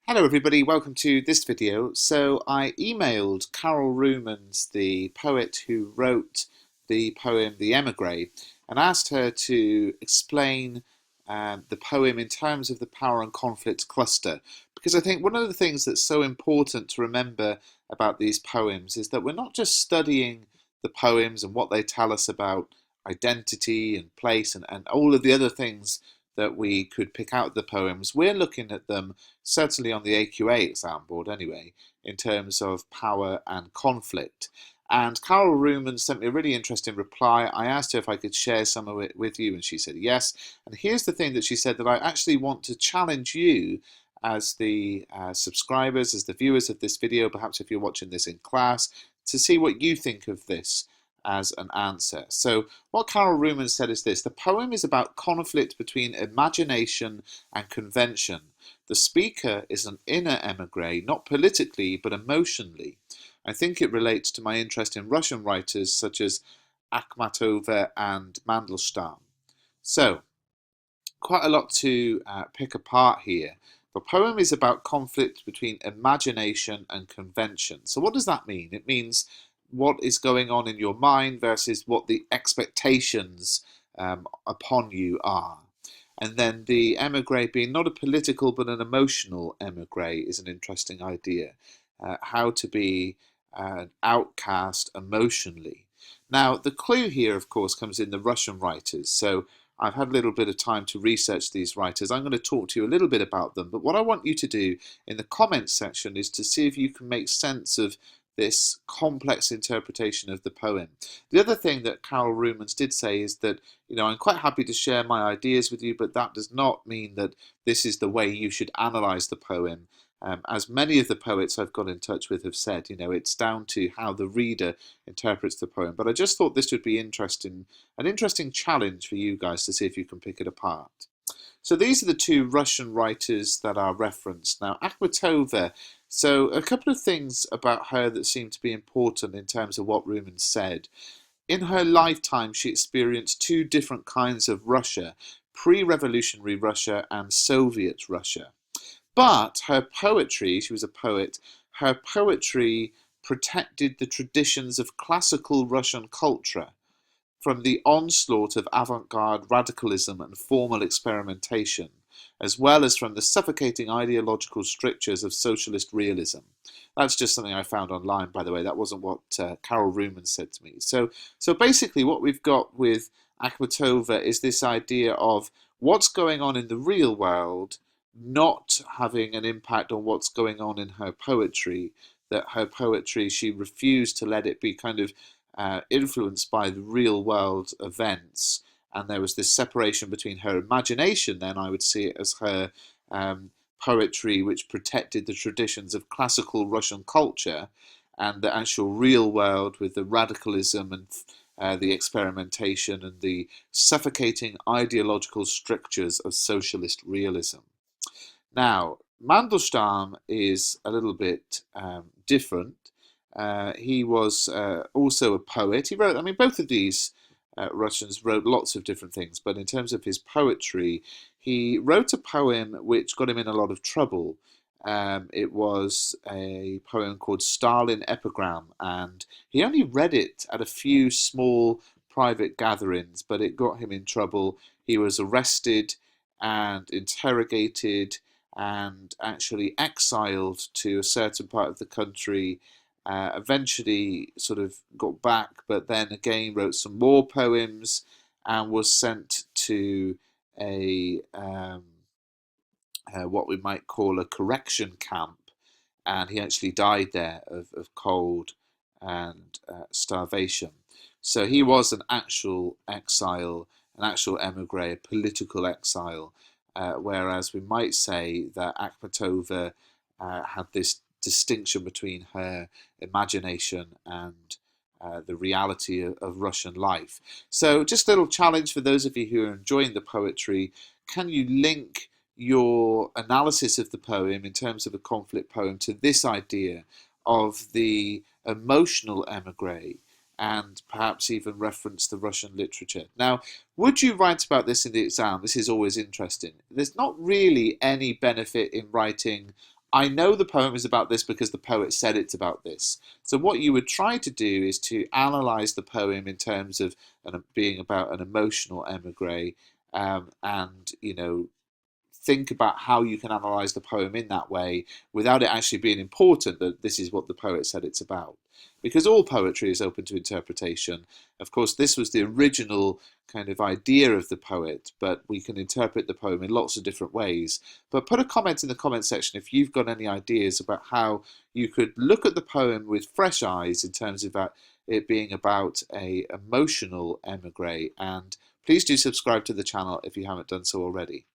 Hello everybody, welcome to this video. So I emailed Carol Rumens, the poet who wrote the poem The Emigree, and asked her to explain the poem in terms of the power and conflict cluster. Because I think one of the things that's so important to remember about these poems is that we're not just studying the poems and what they tell us about identity and place and all of the other things that we could pick out of the poems. We're looking at them certainly on the AQA exam board anyway, in terms of power and conflict. And Carol Rumens sent me a really interesting reply. I asked her if I could share some of it with you, and she said yes. And here's the thing that she said, that I actually want to challenge you as the subscribers, as the viewers of this video, perhaps if you're watching this in class, to see what you think of this as an answer. So what Carol Rumens said is this: the poem is about conflict between imagination and convention. The speaker is an inner emigre, not politically but emotionally. I think it relates to my interest in Russian writers such as Akhmatova and Mandelstam. So quite a lot to pick apart here. The poem is about conflict between imagination and convention. So what does that mean? It means what is going on in your mind versus what the expectations upon you are. And then the emigre being not a political but an emotional emigre is an interesting idea. How to be an outcast emotionally. Now, the clue here, of course, comes in the Russian writers. So I've had a little bit of time to research these writers. I'm going to talk to you a little bit about them. But what I want you to do in the comments section is to see if you can make sense of this complex interpretation of the poem. The other thing that Carol Rumens did say is that, I'm quite happy to share my ideas with you, but that does not mean that this is the way you should analyze the poem. As many of the poets I've got in touch with have said, it's down to how the reader interprets the poem. But I just thought this would be an interesting challenge for you guys to see if you can pick it apart. So these are the two Russian writers that are referenced. Now, Akhmatova, so a couple of things about her that seem to be important in terms of what Rumens said. In her lifetime, she experienced two different kinds of Russia: pre-revolutionary Russia and Soviet Russia. But her poetry, she was a poet, her poetry protected the traditions of classical Russian culture from the onslaught of avant-garde radicalism and formal experimentation, as well as from the suffocating ideological strictures of socialist realism. That's just something I found online, by the way. That wasn't what Carol Rumens said to me. So basically what we've got with Akhmatova is this idea of what's going on in the real world not having an impact on what's going on in her poetry, that her poetry, she refused to let it be kind of influenced by the real world events, and there was this separation between her imagination, then I would see it as her poetry which protected the traditions of classical Russian culture, and the actual real world with the radicalism and the experimentation and the suffocating ideological strictures of socialist realism. Now, Mandelstam is a little bit different. He was also a poet. He wrote, both of these Russians wrote lots of different things, but in terms of his poetry, he wrote a poem which got him in a lot of trouble. It was a poem called Stalin Epigram, and he only read it at a few small private gatherings, but it got him in trouble. He was arrested and interrogated and actually exiled to a certain part of the country. Eventually sort of got back, but then again wrote some more poems and was sent to a what we might call a correction camp, and he actually died there of cold and starvation. So he was an actual exile, an actual emigre, a political exile, whereas we might say that Akhmatova had this distinction between her imagination and the reality of Russian life. So just a little challenge for those of you who are enjoying the poetry: can you link your analysis of the poem in terms of a conflict poem to this idea of the emotional emigre, and perhaps even reference the Russian literature? Now, would you write about this in the exam? This is always interesting. There's not really any benefit in writing I know the poem is about this because the poet said it's about this. So what you would try to do is to analyze the poem in terms of being about an emotional emigre, and think about how you can analyze the poem in that way without it actually being important that this is what the poet said it's about. Because all poetry is open to interpretation. Of course, this was the original kind of idea of the poet, but we can interpret the poem in lots of different ways. But put a comment in the comment section if you've got any ideas about how you could look at the poem with fresh eyes in terms of it being about a emotional emigre. And please do subscribe to the channel if you haven't done so already.